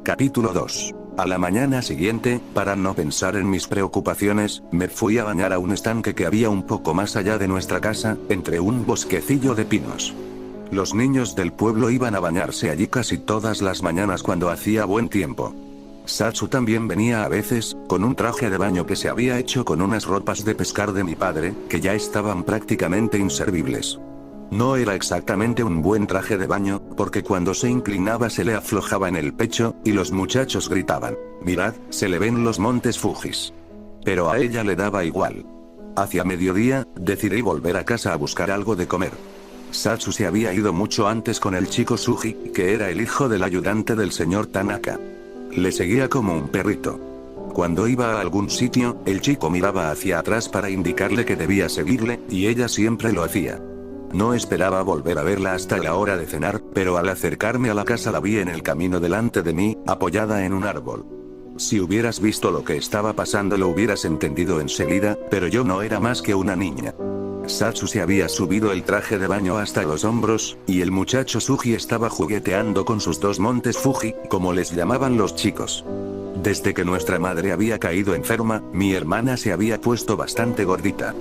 Capítulo 2. A la mañana siguiente, para no pensar en mis preocupaciones, me fui a bañar a un estanque que había un poco más allá de nuestra casa, entre un bosquecillo de pinos. Los niños del pueblo iban a bañarse allí casi todas las mañanas cuando hacía buen tiempo. Satsu también venía a veces, con un traje de baño que se había hecho con unas ropas de pescar de mi padre, que ya estaban prácticamente inservibles. No era exactamente un buen traje de baño, porque cuando se inclinaba se le aflojaba en el pecho, y los muchachos gritaban: «Mirad, se le ven los montes Fujis». Pero a ella le daba igual. Hacia mediodía, decidí volver a casa a buscar algo de comer. Satsu se había ido mucho antes con el chico Suji, que era el hijo del ayudante del señor Tanaka. Le seguía como un perrito. Cuando iba a algún sitio, el chico miraba hacia atrás para indicarle que debía seguirle, y ella siempre lo hacía. No esperaba volver a verla hasta la hora de cenar, pero al acercarme a la casa la vi en el camino delante de mí, apoyada en un árbol. Si hubieras visto lo que estaba pasando lo hubieras entendido enseguida, pero yo no era más que una niña. Satsu se había subido el traje de baño hasta los hombros, y el muchacho Suji estaba jugueteando con sus dos montes Fuji, como les llamaban los chicos. Desde que nuestra madre había caído enferma, mi hermana se había puesto bastante gordita.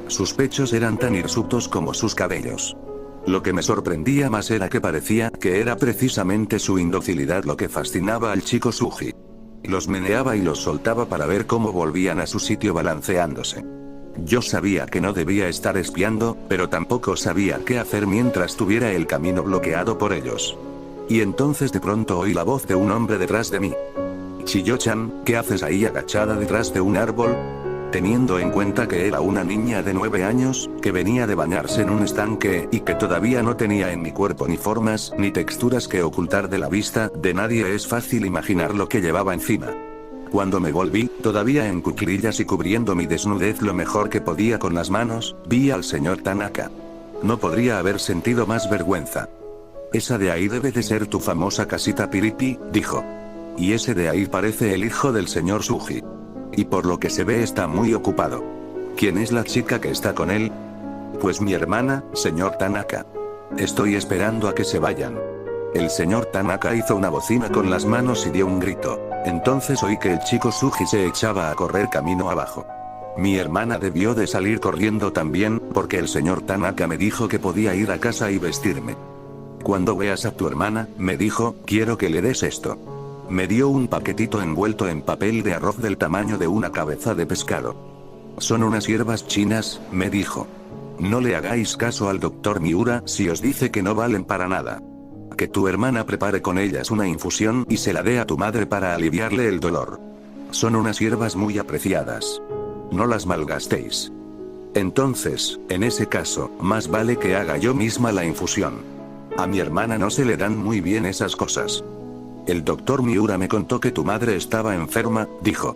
Sus pechos eran tan hirsutos como sus cabellos. Lo que me sorprendía más era que parecía que era precisamente su indocilidad lo que fascinaba al chico Suji. Los meneaba y los soltaba para ver cómo volvían a su sitio balanceándose. Yo sabía que no debía estar espiando, pero tampoco sabía qué hacer mientras tuviera el camino bloqueado por ellos. Y entonces de pronto oí la voz de un hombre detrás de mí. «Chiyo-chan, ¿qué haces ahí agachada detrás de un árbol?» Teniendo en cuenta que era una niña de 9 años, que venía de bañarse en un estanque, y que todavía no tenía en mi cuerpo ni formas, ni texturas que ocultar de la vista de nadie, es fácil imaginar lo que llevaba encima. Cuando me volví, todavía en cuclillas y cubriendo mi desnudez lo mejor que podía con las manos, vi al señor Tanaka. No podría haber sentido más vergüenza. «Esa de ahí debe de ser tu famosa casita Piripi», dijo. «Y ese de ahí parece el hijo del señor Suji. Y por lo que se ve está muy ocupado. ¿Quién es la chica que está con él?» «Pues mi hermana, señor Tanaka. Estoy esperando a que se vayan». El señor Tanaka hizo una bocina con las manos y dio un grito. Entonces oí que el chico Suji se echaba a correr camino abajo. Mi hermana debió de salir corriendo también, porque el señor Tanaka me dijo que podía ir a casa y vestirme. «Cuando veas a tu hermana», me dijo, «quiero que le des esto». Me dio un paquetito envuelto en papel de arroz del tamaño de una cabeza de pescado. «Son unas hierbas chinas», me dijo. «No le hagáis caso al doctor Miura si os dice que no valen para nada. Que tu hermana prepare con ellas una infusión y se la dé a tu madre para aliviarle el dolor. Son unas hierbas muy apreciadas. No las malgastéis». Entonces, en ese caso, más vale que haga yo misma la infusión. A mi hermana no se le dan muy bien esas cosas. «El doctor Miura me contó que tu madre estaba enferma», dijo.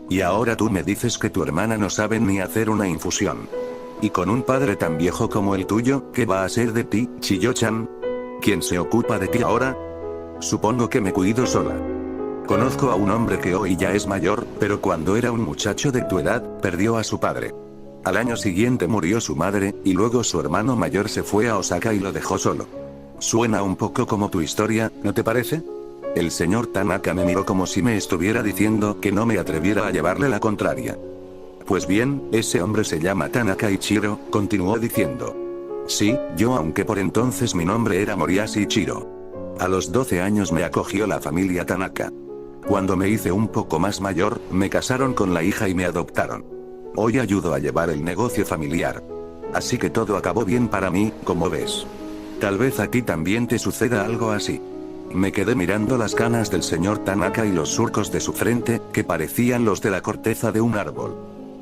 «Y ahora tú me dices que tu hermana no sabe ni hacer una infusión. Y con un padre tan viejo como el tuyo, ¿qué va a ser de ti, Chiyo-chan? ¿Quién se ocupa de ti ahora?» «Supongo que me cuido sola. Conozco a un hombre que hoy ya es mayor, pero cuando era un muchacho de tu edad, perdió a su padre. Al año siguiente murió su madre, y luego su hermano mayor se fue a Osaka y lo dejó solo. Suena un poco como tu historia, ¿no te parece?» El señor Tanaka me miró como si me estuviera diciendo que no me atreviera a llevarle la contraria. «Pues bien, ese hombre se llama Tanaka Ichiro», continuó diciendo. «Sí, yo, aunque por entonces mi nombre era Moriyashi Ichiro. A los 12 años me acogió la familia Tanaka. Cuando me hice un poco más mayor, me casaron con la hija y me adoptaron. Hoy ayudo a llevar el negocio familiar. Así que todo acabó bien para mí, como ves. Tal vez a ti también te suceda algo así». Me quedé mirando las canas del señor Tanaka y los surcos de su frente, que parecían los de la corteza de un árbol.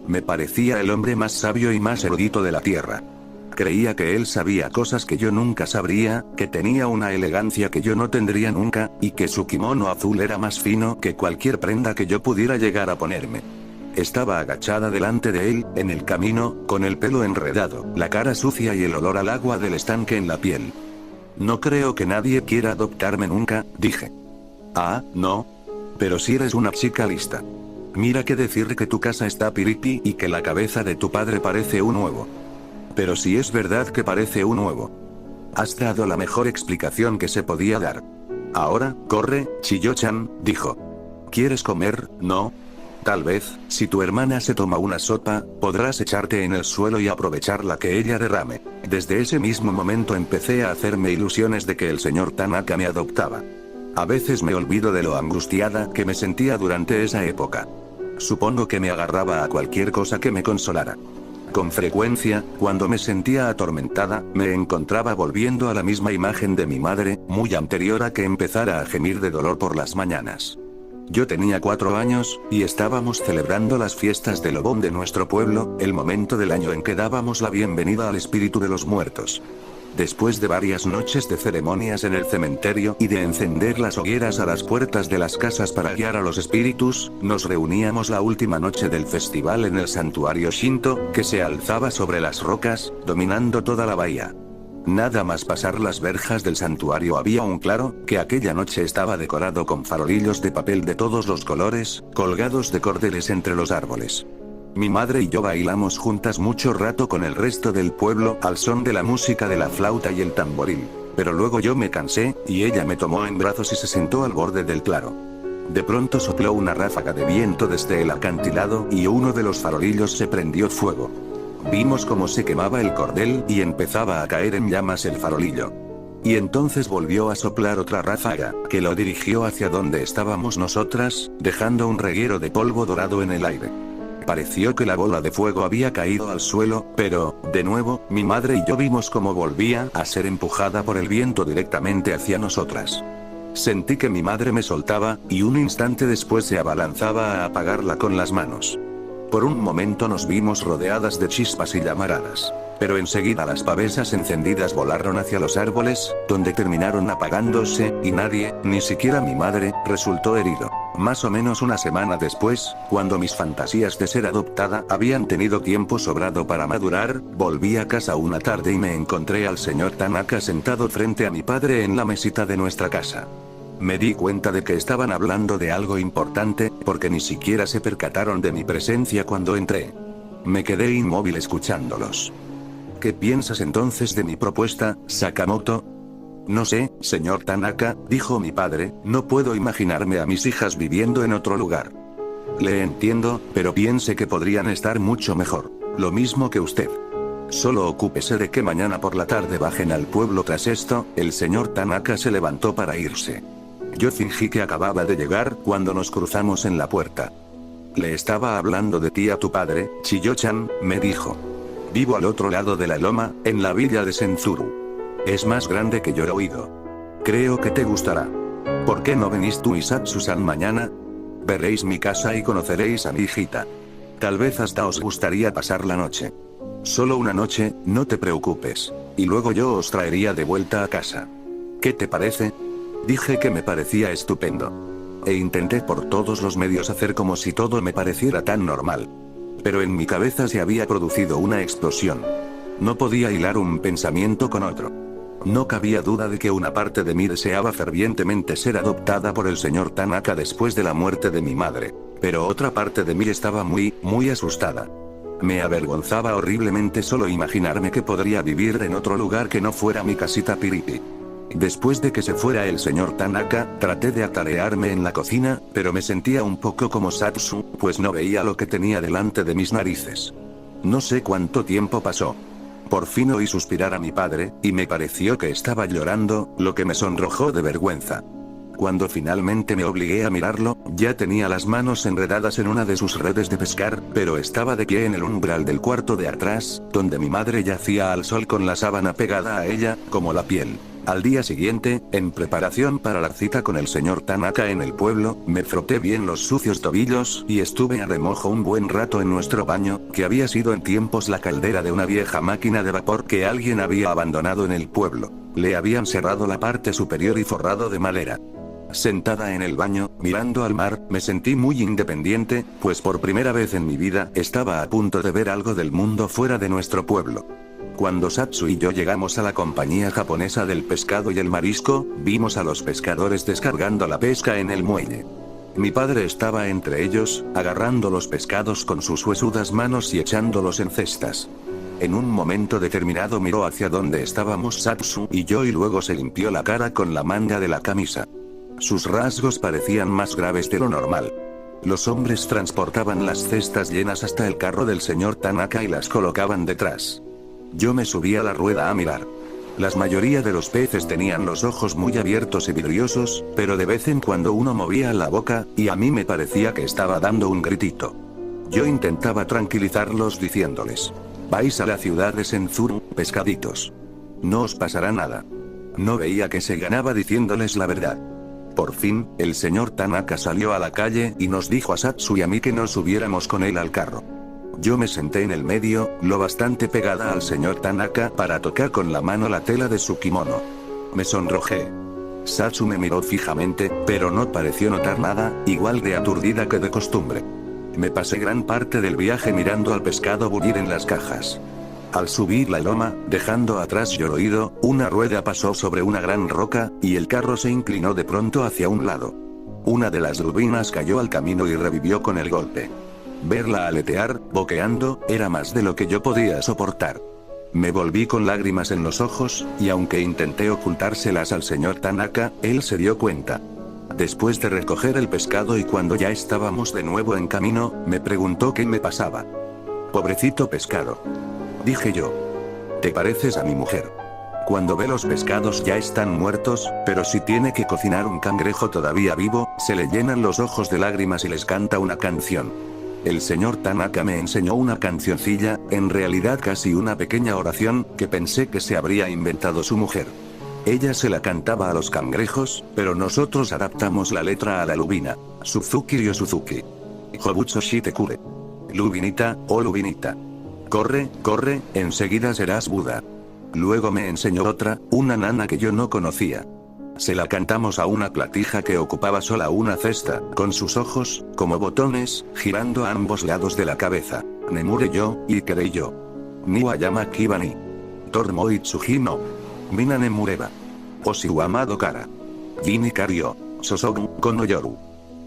Me parecía el hombre más sabio y más erudito de la tierra. Creía que él sabía cosas que yo nunca sabría, que tenía una elegancia que yo no tendría nunca, y que su kimono azul era más fino que cualquier prenda que yo pudiera llegar a ponerme. Estaba agachada delante de él, en el camino, con el pelo enredado, la cara sucia y el olor al agua del estanque en la piel. «No creo que nadie quiera adoptarme nunca», dije. «Ah, no. Pero si eres una chica lista. Mira que decir que tu casa está Piripi y que la cabeza de tu padre parece un huevo. Pero si es verdad que parece un huevo. Has dado la mejor explicación que se podía dar. Ahora, corre, Chiyo-chan, dijo. ¿Quieres comer, no? Tal vez, si tu hermana se toma una sopa, podrás echarte en el suelo y aprovechar la que ella derrame. Desde ese mismo momento empecé a hacerme ilusiones de que el señor Tanaka me adoptaba. A veces me olvido de lo angustiada que me sentía durante esa época. Supongo que me agarraba a cualquier cosa que me consolara. Con frecuencia, cuando me sentía atormentada, me encontraba volviendo a la misma imagen de mi madre, muy anterior a que empezara a gemir de dolor por las mañanas. Yo tenía 4 años, y estábamos celebrando las fiestas del Obon de nuestro pueblo, el momento del año en que dábamos la bienvenida al espíritu de los muertos. Después de varias noches de ceremonias en el cementerio y de encender las hogueras a las puertas de las casas para guiar a los espíritus, nos reuníamos la última noche del festival en el santuario Shinto, que se alzaba sobre las rocas, dominando toda la bahía. Nada más pasar las verjas del santuario había un claro, que aquella noche estaba decorado con farolillos de papel de todos los colores, colgados de cordeles entre los árboles. Mi madre y yo bailamos juntas mucho rato con el resto del pueblo al son de la música de la flauta y el tamboril. Pero luego yo me cansé, y ella me tomó en brazos y se sentó al borde del claro. De pronto sopló una ráfaga de viento desde el acantilado y uno de los farolillos se prendió fuego. Vimos cómo se quemaba el cordel y empezaba a caer en llamas el farolillo. Y entonces volvió a soplar otra ráfaga, que lo dirigió hacia donde estábamos nosotras, dejando un reguero de polvo dorado en el aire. Pareció que la bola de fuego había caído al suelo, pero, de nuevo, mi madre y yo vimos cómo volvía a ser empujada por el viento directamente hacia nosotras. Sentí que mi madre me soltaba, y un instante después se abalanzaba a apagarla con las manos. Por un momento nos vimos rodeadas de chispas y llamaradas. Pero enseguida las pavesas encendidas volaron hacia los árboles, donde terminaron apagándose, y nadie, ni siquiera mi madre, resultó herido. Más o menos una semana después, cuando mis fantasías de ser adoptada habían tenido tiempo sobrado para madurar, volví a casa una tarde y me encontré al señor Tanaka sentado frente a mi padre en la mesita de nuestra casa. Me di cuenta de que estaban hablando de algo importante, porque ni siquiera se percataron de mi presencia cuando entré. Me quedé inmóvil escuchándolos. ¿Qué piensas entonces de mi propuesta, Sakamoto? No sé, señor Tanaka, dijo mi padre, no puedo imaginarme a mis hijas viviendo en otro lugar. Le entiendo, pero piense que podrían estar mucho mejor. Lo mismo que usted. Solo ocúpese de que mañana por la tarde bajen al pueblo. Tras esto, el señor Tanaka se levantó para irse. Yo fingí que acababa de llegar cuando nos cruzamos en la puerta. Le estaba hablando de ti a tu padre, Chiyo-chan, me dijo. Vivo al otro lado de la loma, en la villa de Senzuru. Es más grande que Yoroido. Creo que te gustará. ¿Por qué no venís tú y Satsu-san mañana? Veréis mi casa y conoceréis a mi hijita. Tal vez hasta os gustaría pasar la noche. Solo una noche, no te preocupes. Y luego yo os traería de vuelta a casa. ¿Qué te parece? Dije que me parecía estupendo. E intenté por todos los medios hacer como si todo me pareciera tan normal. Pero en mi cabeza se había producido una explosión. No podía hilar un pensamiento con otro. No cabía duda de que una parte de mí deseaba fervientemente ser adoptada por el señor Tanaka después de la muerte de mi madre. Pero otra parte de mí estaba muy asustada. Me avergonzaba horriblemente solo imaginarme que podría vivir en otro lugar que no fuera mi casita piripi. Después de que se fuera el señor Tanaka, traté de atarearme en la cocina, pero me sentía un poco como Satsu, pues no veía lo que tenía delante de mis narices. No sé cuánto tiempo pasó. Por fin oí suspirar a mi padre, y me pareció que estaba llorando, lo que me sonrojó de vergüenza. Cuando finalmente me obligué a mirarlo, ya tenía las manos enredadas en una de sus redes de pescar, pero estaba de pie en el umbral del cuarto de atrás, donde mi madre yacía al sol con la sábana pegada a ella, como la piel. Al día siguiente, en preparación para la cita con el señor Tanaka en el pueblo, me froté bien los sucios tobillos y estuve a remojo un buen rato en nuestro baño, que había sido en tiempos la caldera de una vieja máquina de vapor que alguien había abandonado en el pueblo. Le habían cerrado la parte superior y forrado de madera. Sentada en el baño, mirando al mar, me sentí muy independiente, pues por primera vez en mi vida estaba a punto de ver algo del mundo fuera de nuestro pueblo. Cuando Satsu y yo llegamos a la compañía japonesa del pescado y el marisco, vimos a los pescadores descargando la pesca en el muelle. Mi padre estaba entre ellos, agarrando los pescados con sus huesudas manos y echándolos en cestas. En un momento determinado miró hacia donde estábamos Satsu y yo y luego se limpió la cara con la manga de la camisa. Sus rasgos parecían más graves de lo normal. Los hombres transportaban las cestas llenas hasta el carro del señor Tanaka y las colocaban detrás. Yo me subí a la rueda a mirar. La mayoría de los peces tenían los ojos muy abiertos y vidriosos, pero de vez en cuando uno movía la boca, y a mí me parecía que estaba dando un gritito. Yo intentaba tranquilizarlos diciéndoles: vais a la ciudad de Senzuru, pescaditos. No os pasará nada. No veía que se ganaba diciéndoles la verdad. Por fin, el señor Tanaka salió a la calle y nos dijo a Satsu y a mí que nos subiéramos con él al carro. Yo me senté en el medio, lo bastante pegada al señor Tanaka para tocar con la mano la tela de su kimono. Me sonrojé. Satsu me miró fijamente, pero no pareció notar nada, igual de aturdida que de costumbre. Me pasé gran parte del viaje mirando al pescado bullir en las cajas. Al subir la loma, dejando atrás Yoroido, una rueda pasó sobre una gran roca, y el carro se inclinó de pronto hacia un lado. Una de las lubinas cayó al camino y revivió con el golpe. Verla aletear, boqueando, era más de lo que yo podía soportar. Me volví con lágrimas en los ojos, y aunque intenté ocultárselas al señor Tanaka, él se dio cuenta. Después de recoger el pescado y cuando ya estábamos de nuevo en camino, me preguntó qué me pasaba. Pobrecito pescado, dije yo. Te pareces a mi mujer. Cuando ve los pescados ya están muertos, pero si tiene que cocinar un cangrejo todavía vivo, se le llenan los ojos de lágrimas y les canta una canción. El señor Tanaka me enseñó una cancioncilla, en realidad casi una pequeña oración, que pensé que se habría inventado su mujer. Ella se la cantaba a los cangrejos, pero nosotros adaptamos la letra a la lubina. Suzuki ryo Suzuki. Hobutsu shite kure. Lubinita, oh lubinita. Corre, corre, enseguida serás Buda. Luego me enseñó otra, una nana que yo no conocía. Se la cantamos a una platija que ocupaba sola una cesta, con sus ojos, como botones, girando a ambos lados de la cabeza. Nemure yo, Ikerei yo. Niwayama kibani. Tormo itsuji no. Mina nemureba. Oshiu amado kara. Jini kario. Sosogun kono yoru.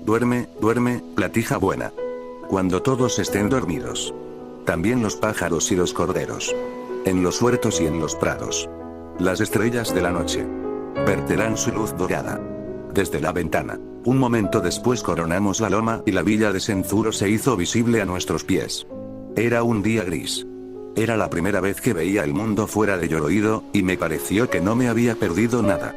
Duerme, duerme, platija buena. Cuando todos estén dormidos. También los pájaros y los corderos. En los huertos y en los prados. Las estrellas de la noche verterán su luz dorada desde la ventana. Un momento después coronamos la loma y la villa de Senzuro se hizo visible a nuestros pies. Era un día gris. Era la primera vez que veía el mundo fuera de Yoroido, y me pareció que no me había perdido nada.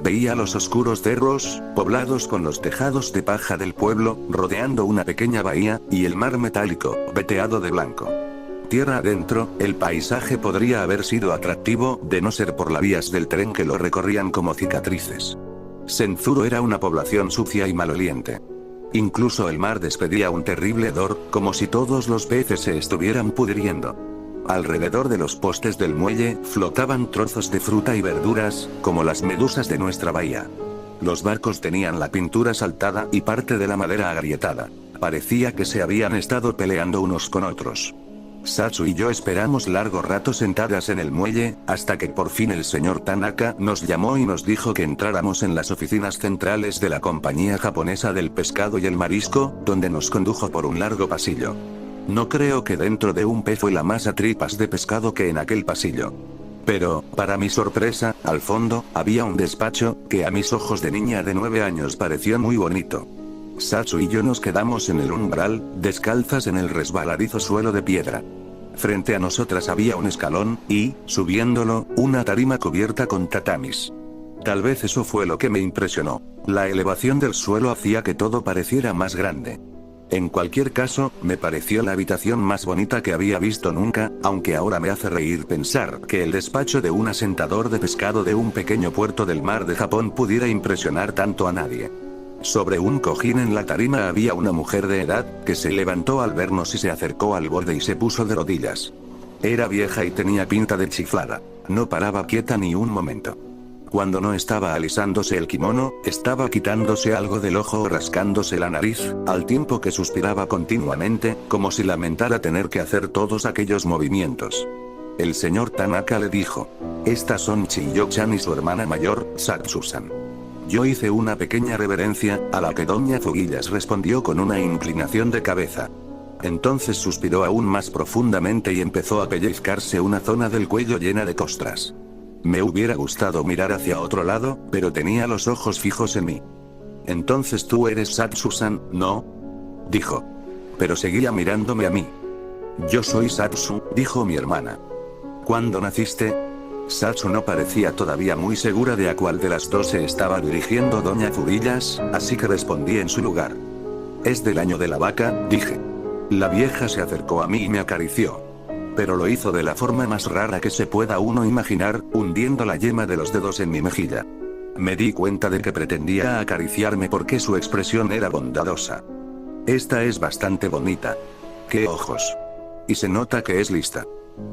Veía los oscuros cerros, poblados con los tejados de paja del pueblo, rodeando una pequeña bahía, y el mar metálico, veteado de blanco. Tierra adentro, el paisaje podría haber sido atractivo, de no ser por las vías del tren que lo recorrían como cicatrices. Senzuro era una población sucia y maloliente. Incluso el mar despedía un terrible hedor, como si todos los peces se estuvieran pudriendo. Alrededor de los postes del muelle, flotaban trozos de fruta y verduras, como las medusas de nuestra bahía. Los barcos tenían la pintura saltada y parte de la madera agrietada. Parecía que se habían estado peleando unos con otros. Satsu y yo esperamos largo rato sentadas en el muelle, hasta que por fin el señor Tanaka nos llamó y nos dijo que entráramos en las oficinas centrales de la compañía japonesa del pescado y el marisco, donde nos condujo por un largo pasillo. No creo que dentro de un pez fue la masa tripas de pescado que en aquel pasillo. Pero, para mi sorpresa, al fondo, había un despacho, que a mis ojos de niña de 9 años pareció muy bonito. Satsu y yo nos quedamos en el umbral, descalzas en el resbaladizo suelo de piedra. Frente a nosotras había un escalón, y, subiéndolo, una tarima cubierta con tatamis. Tal vez eso fue lo que me impresionó. La elevación del suelo hacía que todo pareciera más grande. En cualquier caso, me pareció la habitación más bonita que había visto nunca, aunque ahora me hace reír pensar que el despacho de un asentador de pescado de un pequeño puerto del mar de Japón pudiera impresionar tanto a nadie. Sobre un cojín en la tarima había una mujer de edad, que se levantó al vernos y se acercó al borde y se puso de rodillas. Era vieja y tenía pinta de chiflada. No paraba quieta ni un momento. Cuando no estaba alisándose el kimono, estaba quitándose algo del ojo o rascándose la nariz, al tiempo que suspiraba continuamente, como si lamentara tener que hacer todos aquellos movimientos. El señor Tanaka le dijo: estas son Chiyo-chan y su hermana mayor, Satsu-san. Yo hice una pequeña reverencia, a la que doña Fuguillas respondió con una inclinación de cabeza. Entonces suspiró aún más profundamente y empezó a pellizcarse una zona del cuello llena de costras. Me hubiera gustado mirar hacia otro lado, pero tenía los ojos fijos en mí. Entonces tú eres Satsu-san, ¿no? Dijo. Pero seguía mirándome a mí. Yo soy Satsu, dijo mi hermana. ¿Cuándo naciste? Satsu no parecía todavía muy segura de a cuál de las dos se estaba dirigiendo doña Furillas, así que respondí en su lugar. Es del año de la vaca, dije. La vieja se acercó a mí y me acarició. Pero lo hizo de la forma más rara que se pueda uno imaginar, hundiendo la yema de los dedos en mi mejilla. Me di cuenta de que pretendía acariciarme porque su expresión era bondadosa. Esta es bastante bonita. ¡Qué ojos! Y se nota que es lista.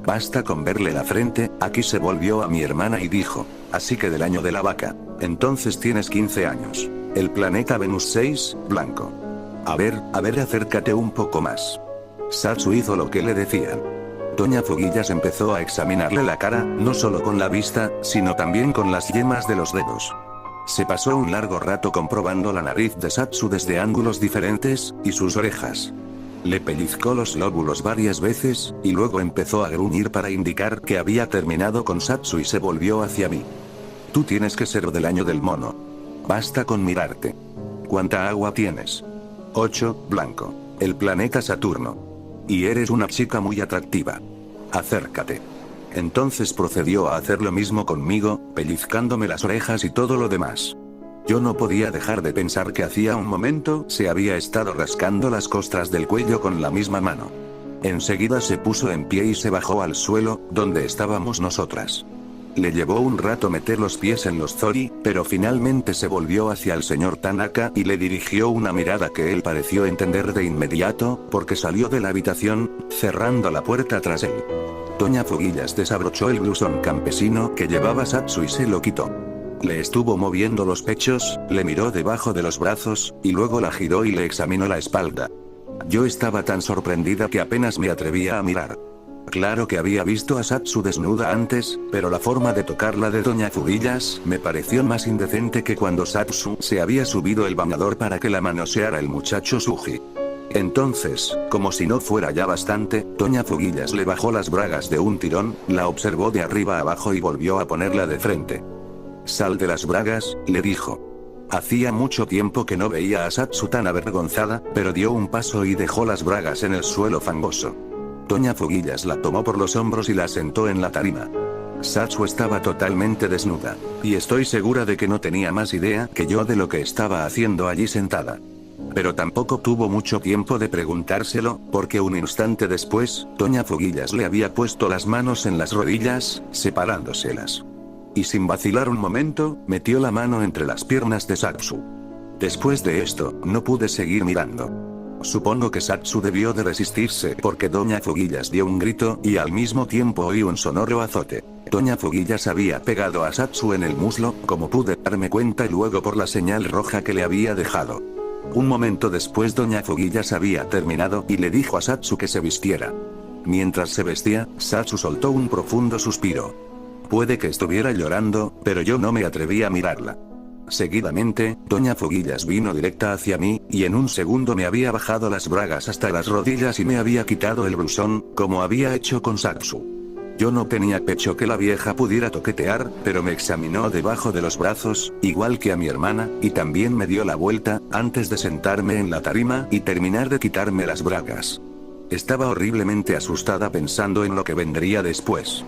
Basta con verle la frente. Aquí se volvió a mi hermana y dijo, así que del año de la vaca. Entonces tienes 15 años. El planeta Venus 6, blanco. A ver, acércate un poco más. Satsu hizo lo que le decían. Doña Furillas empezó a examinarle la cara, no solo con la vista, sino también con las yemas de los dedos. Se pasó un largo rato comprobando la nariz de Satsu desde ángulos diferentes, y sus orejas. Le pellizcó los lóbulos varias veces, y luego empezó a gruñir para indicar que había terminado con Satsu y se volvió hacia mí. Tú tienes que ser del año del mono. Basta con mirarte. ¿Cuánta agua tienes? 8, blanco. El planeta Saturno. Y eres una chica muy atractiva. Acércate. Entonces procedió a hacer lo mismo conmigo, pellizcándome las orejas y todo lo demás. Yo no podía dejar de pensar que hacía un momento se había estado rascando las costras del cuello con la misma mano. Enseguida se puso en pie y se bajó al suelo, donde estábamos nosotras. Le llevó un rato meter los pies en los zori, pero finalmente se volvió hacia el señor Tanaka y le dirigió una mirada que él pareció entender de inmediato, porque salió de la habitación, cerrando la puerta tras él. Doña Furillas desabrochó el blusón campesino que llevaba Satsu y se lo quitó. Le estuvo moviendo los pechos, le miró debajo de los brazos, y luego la giró y le examinó la espalda. Yo estaba tan sorprendida que apenas me atrevía a mirar. Claro que había visto a Satsu desnuda antes, pero la forma de tocarla de Doña Furillas me pareció más indecente que cuando Satsu se había subido el bañador para que la manoseara el muchacho Suji. Entonces, como si no fuera ya bastante, Doña Furillas le bajó las bragas de un tirón, la observó de arriba a abajo y volvió a ponerla de frente. Sal de las bragas, le dijo. Hacía mucho tiempo que no veía a Satsu tan avergonzada, pero dio un paso y dejó las bragas en el suelo fangoso. Doña Furillas la tomó por los hombros y la sentó en la tarima. Satsu estaba totalmente desnuda, y estoy segura de que no tenía más idea que yo de lo que estaba haciendo allí sentada. Pero tampoco tuvo mucho tiempo de preguntárselo, porque un instante después, Doña Furillas le había puesto las manos en las rodillas, separándoselas. Y sin vacilar un momento, metió la mano entre las piernas de Satsu. Después de esto, no pude seguir mirando. Supongo que Satsu debió de resistirse porque Doña Furillas dio un grito y al mismo tiempo oí un sonoro azote. Doña Furillas había pegado a Satsu en el muslo, como pude darme cuenta luego por la señal roja que le había dejado. Un momento después Doña Furillas había terminado y le dijo a Satsu que se vistiera. Mientras se vestía, Satsu soltó un profundo suspiro. Puede que estuviera llorando, pero yo no me atreví a mirarla. Seguidamente, Doña Furillas vino directa hacia mí, y en un segundo me había bajado las bragas hasta las rodillas y me había quitado el blusón, como había hecho con Satsu. Yo no tenía pecho que la vieja pudiera toquetear, pero me examinó debajo de los brazos, igual que a mi hermana, y también me dio la vuelta, antes de sentarme en la tarima y terminar de quitarme las bragas. Estaba horriblemente asustada pensando en lo que vendría después.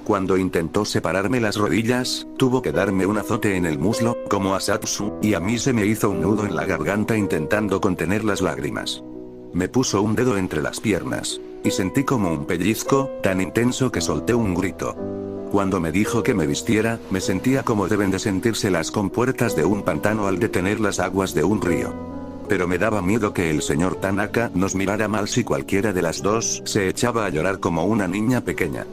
Cuando intentó separarme las rodillas, tuvo que darme un azote en el muslo, como a Satsu, y a mí se me hizo un nudo en la garganta intentando contener las lágrimas. Me puso un dedo entre las piernas, y sentí como un pellizco, tan intenso que solté un grito. Cuando me dijo que me vistiera, me sentía como deben de sentirse las compuertas de un pantano al detener las aguas de un río. Pero me daba miedo que el señor Tanaka nos mirara mal si cualquiera de las dos se echaba a llorar como una niña pequeña.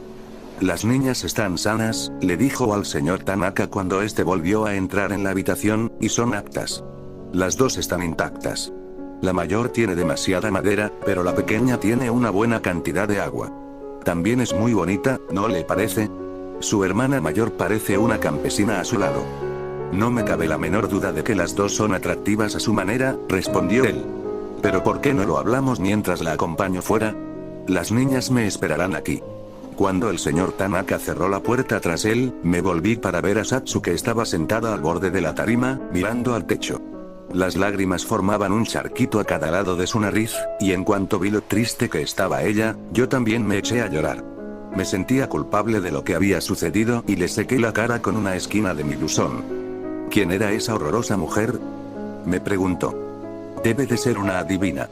Las niñas están sanas, le dijo al señor Tanaka cuando este volvió a entrar en la habitación, y son aptas. Las dos están intactas. La mayor tiene demasiada madera, pero la pequeña tiene una buena cantidad de agua. También es muy bonita, ¿no le parece? Su hermana mayor parece una campesina a su lado. No me cabe la menor duda de que las dos son atractivas a su manera, respondió él. ¿Pero por qué no lo hablamos mientras la acompaño fuera? Las niñas me esperarán aquí. Cuando el señor Tanaka cerró la puerta tras él, me volví para ver a Satsu, que estaba sentada al borde de la tarima, mirando al techo. Las lágrimas formaban un charquito a cada lado de su nariz, y en cuanto vi lo triste que estaba ella, yo también me eché a llorar. Me sentía culpable de lo que había sucedido y le sequé la cara con una esquina de mi blusón. ¿Quién era esa horrorosa mujer?, me preguntó. Debe de ser una adivina.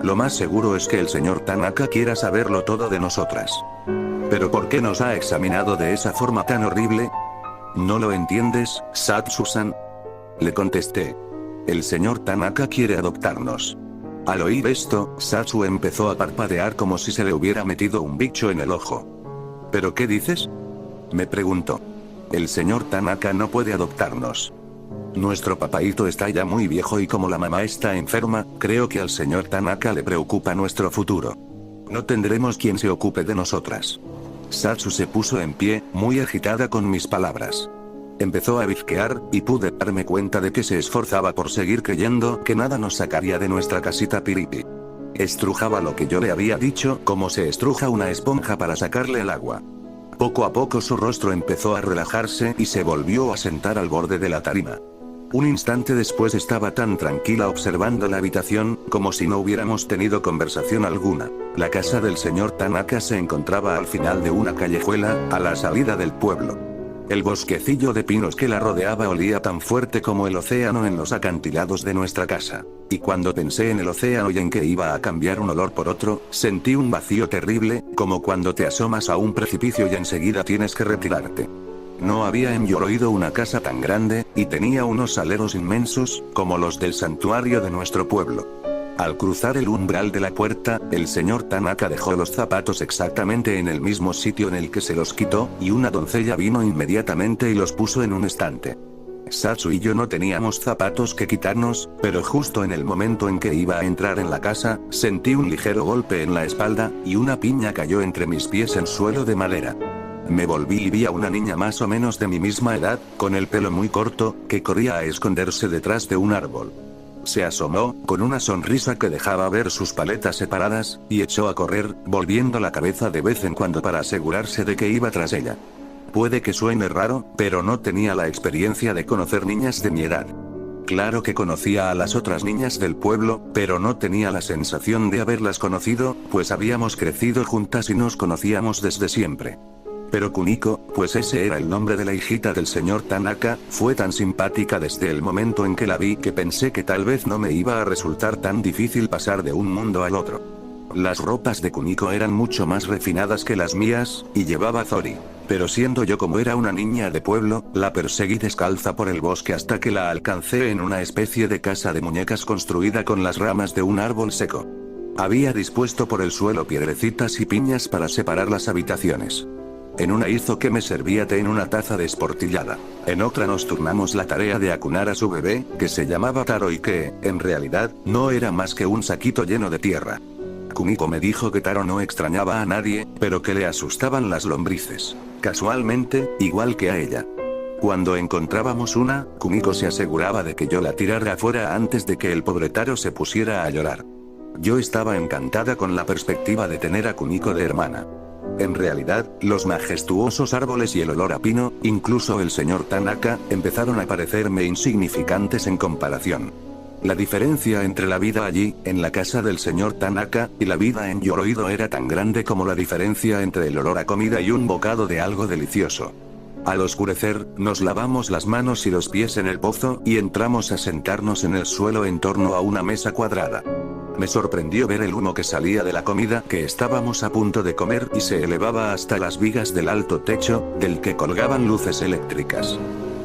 Lo más seguro es que el señor Tanaka quiera saberlo todo de nosotras. ¿Pero por qué nos ha examinado de esa forma tan horrible? ¿No lo entiendes, Satsu-san?, le contesté. El señor Tanaka quiere adoptarnos. Al oír esto, Satsu empezó a parpadear como si se le hubiera metido un bicho en el ojo. ¿Pero qué dices?, me preguntó. El señor Tanaka no puede adoptarnos. Nuestro papaíto está ya muy viejo y como la mamá está enferma, creo que al señor Tanaka le preocupa nuestro futuro. No tendremos quien se ocupe de nosotras. Satsu se puso en pie, muy agitada con mis palabras. Empezó a bizquear, y pude darme cuenta de que se esforzaba por seguir creyendo que nada nos sacaría de nuestra casita piripi. Estrujaba lo que yo le había dicho como se estruja una esponja para sacarle el agua. Poco a poco su rostro empezó a relajarse y se volvió a sentar al borde de la tarima. Un instante después estaba tan tranquila observando la habitación, como si no hubiéramos tenido conversación alguna. La casa del señor Tanaka se encontraba al final de una callejuela, a la salida del pueblo. El bosquecillo de pinos que la rodeaba olía tan fuerte como el océano en los acantilados de nuestra casa. Y cuando pensé en el océano y en que iba a cambiar un olor por otro, sentí un vacío terrible, como cuando te asomas a un precipicio y enseguida tienes que retirarte. No había en Yoroido una casa tan grande, y tenía unos aleros inmensos, como los del santuario de nuestro pueblo. Al cruzar el umbral de la puerta, el señor Tanaka dejó los zapatos exactamente en el mismo sitio en el que se los quitó, y una doncella vino inmediatamente y los puso en un estante. Satsu y yo no teníamos zapatos que quitarnos, pero justo en el momento en que iba a entrar en la casa, sentí un ligero golpe en la espalda, y una piña cayó entre mis pies en suelo de madera. Me volví y vi a una niña más o menos de mi misma edad, con el pelo muy corto, que corría a esconderse detrás de un árbol. Se asomó, con una sonrisa que dejaba ver sus paletas separadas, y echó a correr, volviendo la cabeza de vez en cuando para asegurarse de que iba tras ella. Puede que suene raro, pero no tenía la experiencia de conocer niñas de mi edad. Claro que conocía a las otras niñas del pueblo, pero no tenía la sensación de haberlas conocido, pues habíamos crecido juntas y nos conocíamos desde siempre. Pero Kuniko, pues ese era el nombre de la hijita del señor Tanaka, fue tan simpática desde el momento en que la vi que pensé que tal vez no me iba a resultar tan difícil pasar de un mundo al otro. Las ropas de Kuniko eran mucho más refinadas que las mías, y llevaba zori. Pero siendo yo como era una niña de pueblo, la perseguí descalza por el bosque hasta que la alcancé en una especie de casa de muñecas construida con las ramas de un árbol seco. Había dispuesto por el suelo piedrecitas y piñas para separar las habitaciones. En una hizo que me servía té en una taza desportillada. En otra nos turnamos la tarea de acunar a su bebé, que se llamaba Taro y que, en realidad, no era más que un saquito lleno de tierra. Kuniko me dijo que Taro no extrañaba a nadie, pero que le asustaban las lombrices. Casualmente, igual que a ella. Cuando encontrábamos una, Kuniko se aseguraba de que yo la tirara afuera antes de que el pobre Taro se pusiera a llorar. Yo estaba encantada con la perspectiva de tener a Kuniko de hermana. En realidad, los majestuosos árboles y el olor a pino, incluso el señor Tanaka, empezaron a parecerme insignificantes en comparación. La diferencia entre la vida allí, en la casa del señor Tanaka, y la vida en Yoroido era tan grande como la diferencia entre el olor a comida y un bocado de algo delicioso. Al oscurecer, nos lavamos las manos y los pies en el pozo, y entramos a sentarnos en el suelo en torno a una mesa cuadrada. Me sorprendió ver el humo que salía de la comida que estábamos a punto de comer y se elevaba hasta las vigas del alto techo, del que colgaban luces eléctricas.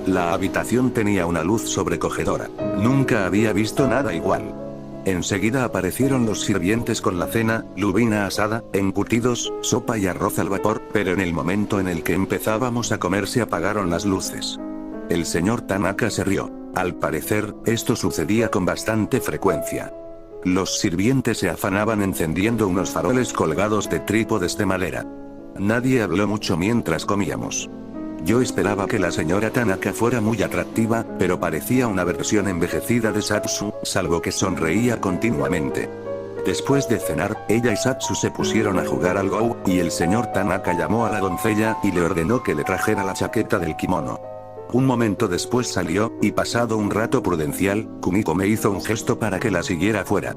La habitación tenía una luz sobrecogedora. Nunca había visto nada igual. Enseguida aparecieron los sirvientes con la cena, lubina asada, encurtidos, sopa y arroz al vapor, pero en el momento en el que empezábamos a comer se apagaron las luces. El señor Tanaka se rió. Al parecer, esto sucedía con bastante frecuencia. Los sirvientes se afanaban encendiendo unos faroles colgados de trípodes de madera. Nadie habló mucho mientras comíamos. Yo esperaba que la señora Tanaka fuera muy atractiva, pero parecía una versión envejecida de Satsu, salvo que sonreía continuamente. Después de cenar, ella y Satsu se pusieron a jugar al Go, y el señor Tanaka llamó a la doncella y le ordenó que le trajera la chaqueta del kimono. Un momento después salió, y pasado un rato prudencial, Kumiko me hizo un gesto para que la siguiera fuera.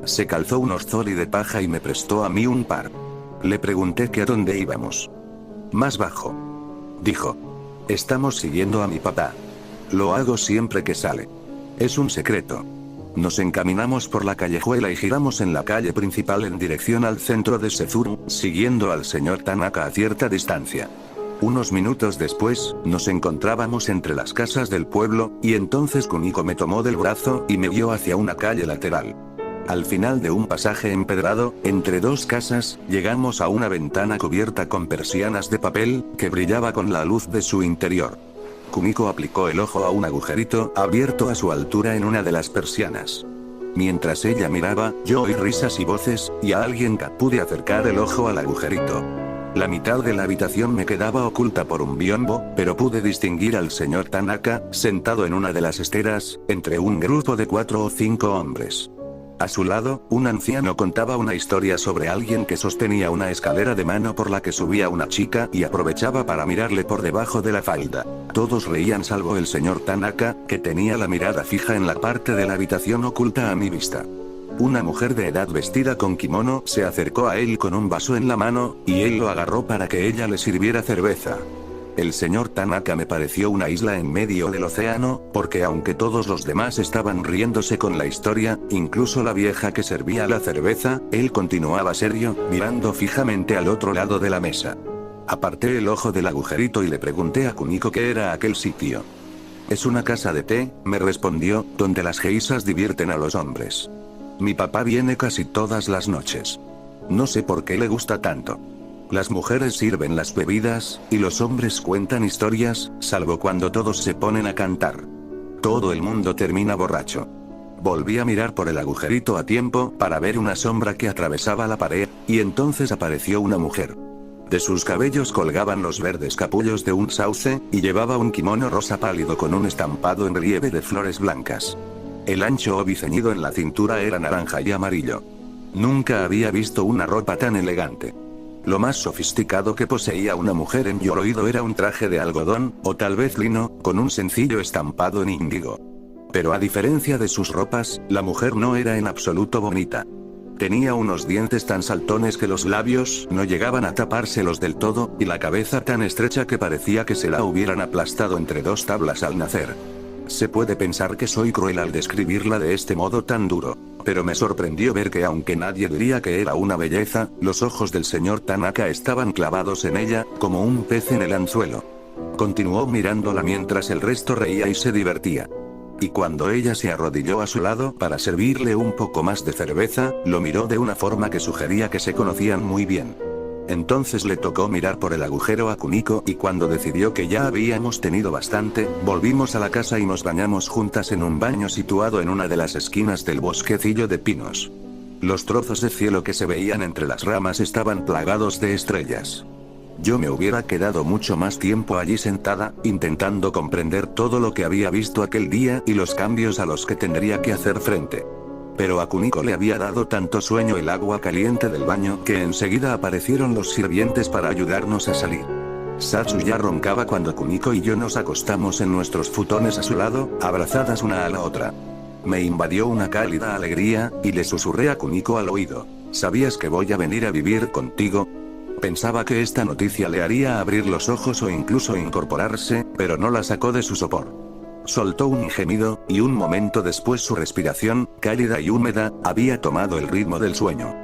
Se calzó un orzoli de paja y me prestó a mí un par. Le pregunté que a dónde íbamos. Más bajo. Dijo. Estamos siguiendo a mi papá. Lo hago siempre que sale. Es un secreto. Nos encaminamos por la callejuela y giramos en la calle principal en dirección al centro de Sezuru, siguiendo al señor Tanaka a cierta distancia. Unos minutos después, nos encontrábamos entre las casas del pueblo, y entonces Kumiko me tomó del brazo y me guió hacia una calle lateral. Al final de un pasaje empedrado, entre dos casas, llegamos a una ventana cubierta con persianas de papel, que brillaba con la luz de su interior. Kumiko aplicó el ojo a un agujerito abierto a su altura en una de las persianas. Mientras ella miraba, yo oí risas y voces, y a alguien pude acercar el ojo al agujerito. La mitad de la habitación me quedaba oculta por un biombo, pero pude distinguir al señor Tanaka, sentado en una de las esteras, entre un grupo de 4 o 5 hombres. A su lado, un anciano contaba una historia sobre alguien que sostenía una escalera de mano por la que subía una chica y aprovechaba para mirarle por debajo de la falda. Todos reían salvo el señor Tanaka, que tenía la mirada fija en la parte de la habitación oculta a mi vista. Una mujer de edad vestida con kimono se acercó a él con un vaso en la mano, y él lo agarró para que ella le sirviera cerveza. El señor Tanaka me pareció una isla en medio del océano, porque aunque todos los demás estaban riéndose con la historia, incluso la vieja que servía la cerveza, él continuaba serio, mirando fijamente al otro lado de la mesa. Aparté el ojo del agujerito y le pregunté a Kumiko qué era aquel sitio. Es una casa de té, me respondió, donde las geisas divierten a los hombres. Mi papá viene casi todas las noches. No sé por qué le gusta tanto. Las mujeres sirven las bebidas, y los hombres cuentan historias, salvo cuando todos se ponen a cantar. Todo el mundo termina borracho. Volví a mirar por el agujerito a tiempo para ver una sombra que atravesaba la pared, y entonces apareció una mujer. De sus cabellos colgaban los verdes capullos de un sauce, y llevaba un kimono rosa pálido con un estampado en relieve de flores blancas. El ancho obi ceñido en la cintura era naranja y amarillo. Nunca había visto una ropa tan elegante. Lo más sofisticado que poseía una mujer en Yoroido era un traje de algodón, o tal vez lino, con un sencillo estampado en índigo. Pero a diferencia de sus ropas, la mujer no era en absoluto bonita. Tenía unos dientes tan saltones que los labios no llegaban a tapárselos del todo, y la cabeza tan estrecha que parecía que se la hubieran aplastado entre dos tablas al nacer. Se puede pensar que soy cruel al describirla de este modo tan duro. Pero me sorprendió ver que aunque nadie diría que era una belleza, los ojos del señor Tanaka estaban clavados en ella, como un pez en el anzuelo. Continuó mirándola mientras el resto reía y se divertía. Y cuando ella se arrodilló a su lado para servirle un poco más de cerveza, lo miró de una forma que sugería que se conocían muy bien. Entonces le tocó mirar por el agujero a Kumiko y cuando decidió que ya habíamos tenido bastante, volvimos a la casa y nos bañamos juntas en un baño situado en una de las esquinas del bosquecillo de pinos. Los trozos de cielo que se veían entre las ramas estaban plagados de estrellas. Yo me hubiera quedado mucho más tiempo allí sentada, intentando comprender todo lo que había visto aquel día y los cambios a los que tendría que hacer frente. Pero a Kumiko le había dado tanto sueño el agua caliente del baño que enseguida aparecieron los sirvientes para ayudarnos a salir. Satsu ya roncaba cuando Kumiko y yo nos acostamos en nuestros futones a su lado, abrazadas una a la otra. Me invadió una cálida alegría, y le susurré a Kumiko al oído. ¿Sabías que voy a venir a vivir contigo? Pensaba que esta noticia le haría abrir los ojos o incluso incorporarse, pero no la sacó de su sopor. Soltó un gemido, y un momento después su respiración, cálida y húmeda, había tomado el ritmo del sueño.